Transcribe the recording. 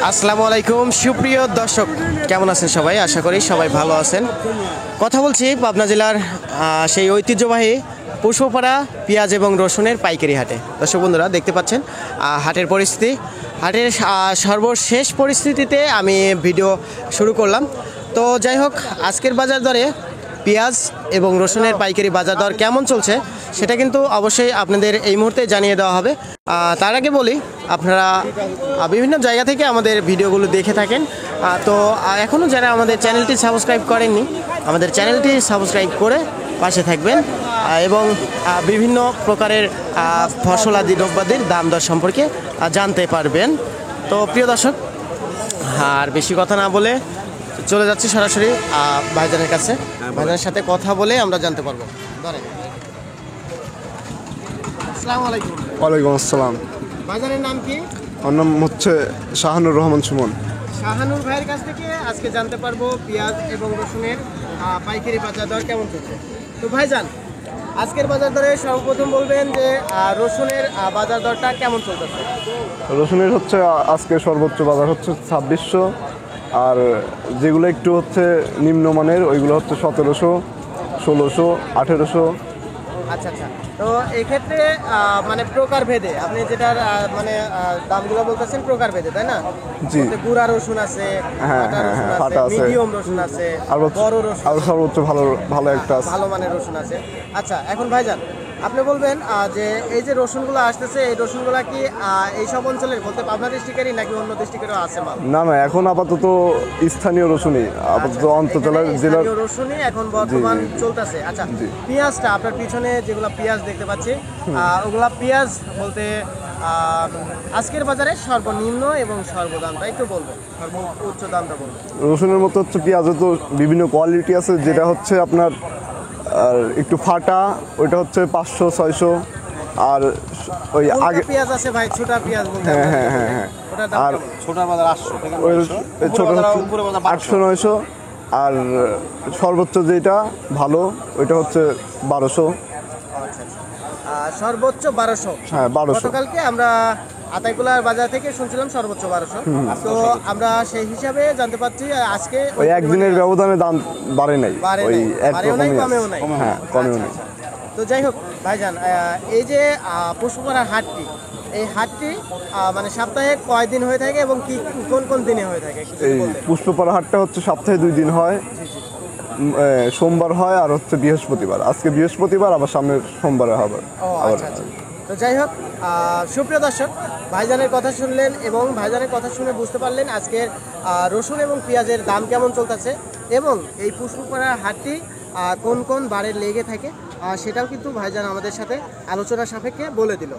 আসসালামু আলাইকুম সুপ্রিয় দর্শক, কেমন আছেন সবাই? আশা করি সবাই ভালো আছেন। কথা বলছি পাবনা জেলার সেই ঐতিহ্যবাহী পুষ্পপাড়া পেঁয়াজ এবং রসুনের পাইকারি হাটে। দর্শক বন্ধুরা দেখতে পাচ্ছেন হাটের পরিস্থিতি, হাটের সর্বশেষ পরিস্থিতিতে আমি ভিডিও শুরু করলাম। তো যাই হোক, আজকের বাজার দরে পেঁয়াজ এবং রসুনের পাইকারি বাজার দর কেমন চলছে সেটা কিন্তু অবশ্যই আপনাদের এই মুহূর্তে জানিয়ে দেওয়া হবে। তার আগে বলি, আপনারা বিভিন্ন জায়গা থেকে আমাদের ভিডিওগুলো দেখে থাকেন। তো এখনও যারা আমাদের চ্যানেলটি সাবস্ক্রাইব করেননি, আমাদের চ্যানেলটি সাবস্ক্রাইব করে পাশে থাকবেন এবং বিভিন্ন প্রকারের ফসলাদি দ্রব্যাদির দাম দর সম্পর্কে জানতে পারবেন। তো প্রিয় দর্শক, আর বেশি কথা না বলে চলে যাচ্ছি সরাসরি ভাইজানের কাছে। ভাইজানের সাথে কথা বলে আমরা জানতে পারবো। ধরেন। আসসালামু আলাইকুম। ওয়ালাইকুম আসসালাম। ভাইজানের নাম কি? আমার নাম হচ্ছে শাহানুর রহমান সুমন। শাহানুর ভাইয়ের কাছ থেকে আজকে জানতে পারবো পেঁয়াজ এবং রসুনের পাইকারি বাজার দর কেমন চলছে। তো ভাইজান, আজকের বাজার দরে সর্বপ্রথম বলবেন যে রসুনের বাজার দরটা কেমন চলতেছে? রসুনের হচ্ছে আজকে সর্বোচ্চ বাজার হচ্ছে 2600, আর যেগুলো একটু হচ্ছে নিম্নমানের ওইগুলো হচ্ছে 1700, 1600, 1800। আচ্ছা আচ্ছা। তো এক্ষেত্রে মানে প্রকার ভেদে আপনি যেটার মানে দামগুলো বলতেছেন প্রকার ভেদে, তাই না? জি। গুঁড়া রসুন আছে, হ্যাঁ, ফাটা আছে, মিডিয়াম রসুন আছে, আর বড় রসুন, আর সর্বোচ্চ ভালো একটা আছে। ভালো মানের রসুন আছে। আচ্ছা, এখন ভাইজান আপনি বলবেন যে এই যে রসুনগুলো আসতেছে, এই রসুনগুলো কি এই সব অঞ্চলের বলতে পাবনা ডিস্ট্রিক্টেরই নাকি অন্য ডিস্ট্রিক্টেরও আছে মাল? না, এখন আপাতত স্থানীয় রসুনই, আপাতত অন্তর্জেলার জেলার রসুনই এখন বর্তমান চলতেছে। আচ্ছা, পেঁয়াজটা আপনার পিছনে যেগুলো পেঁয়াজ দেখতে পাচ্ছি, ওগুলা পেঁয়াজ বলতে আজকের বাজারে সর্বনিম্ন এবং সর্বদামটা একটু বলবেন, সর্বোচ্চ দামটা বলবেন। রসুনের মতো হচ্ছে পেঁয়াজের তো বিভিন্ন কোয়ালিটি আছে, যেটা হচ্ছে আপনার আর একটু ফাটা ওইটা হচ্ছে 500, 600, আর ওই আগে পেঁয়াজ আছে ভাই, ছোটা পেঁয়াজ বলতে হ্যাঁ, আর ছোটার বাজার 800 টাকা, ওই ছোট 800, 900, আর সর্বোচ্চ যেটা ভালো ওইটা হচ্ছে 1200। সর্বোচ্চ 1200। হ্যাঁ, 1200। গতকালকে আমরা আতাইকুলার বাজার থেকে শুনছিলাম সর্বোচ্চ 1200। তো আমরা সেই হিসাবে জানতে পারছি আজকে ওই একদিনের ব্যবধানে দাম বাড়ে নাই, ওই একরকমই কমেও নাই। হ্যাঁ, কমেও নাই। তো যাই হোক ভাইজান, এই যে পুষ্পপাড়ার হাটটি, এই হাটটি মানে সপ্তাহে কয় দিন হয়ে থাকে এবং কি কোন কোন দিনে হয়ে থাকে? এই পুষ্পপাড়া হাটটা হচ্ছে সপ্তাহে 2 দিন হয়, সোমবার হয় আর হচ্ছে বৃহস্পতিবার। আজকে বৃহস্পতিবার, আবার সামনের সোমবারে হবে। আচ্ছা। তো যাই হোক, সুপ্রিয় দর্শক, ভাইজানের কথা শুনলেন এবং ভাইজানের কথা শুনে বুঝতে পারলেন আজকের রসুন এবং পেঁয়াজের দাম কেমন চলতেছে এবং এই পুষ্পপাড়ার হাটটি কোন কোন বারে লেগে থাকে সেটাও কিন্তু ভাইজান আমাদের সাথে আলোচনা সাপেক্ষে বলে দিল।